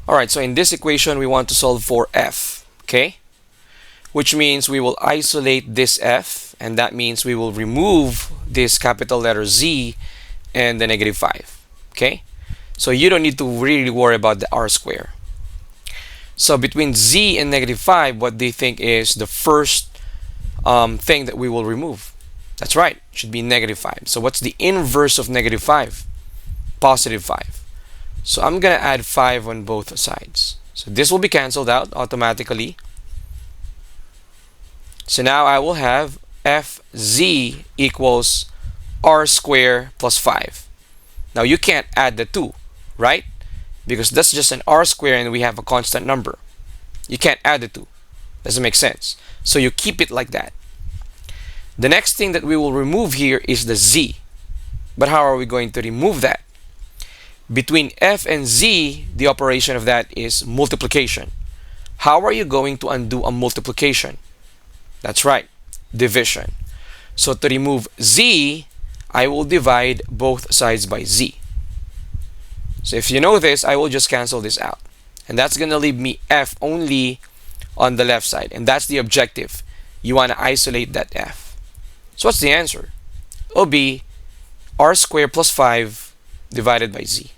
Alright, so in this equation, we want to solve for f, okay? Which means we will isolate this f, and that means we will remove this capital letter z and the negative 5, okay? So you don't need to really worry about the r square. So between z and negative 5, what do you think is the first thing that we will remove? That's right, it should be negative 5. So what's the inverse of negative 5? Positive 5. So I'm going to add 5 on both sides. So this will be cancelled out automatically. So now I will have fz equals r squared plus 5. Now you can't add the 2, right? Because that's just an r square and we have a constant number. You can't add the 2. Doesn't make sense. So you keep it like that. The next thing that we will remove here is the z. But how are we going to remove that? Between f and z, the operation of that is multiplication. How are you going to undo a multiplication? That's right, division. So to remove z, I will divide both sides by z. So if you know this, I will just cancel this out. And that's going to leave me f only on the left side. And that's the objective. You want to isolate that f. So what's the answer? It'll be r squared plus 5 divided by z.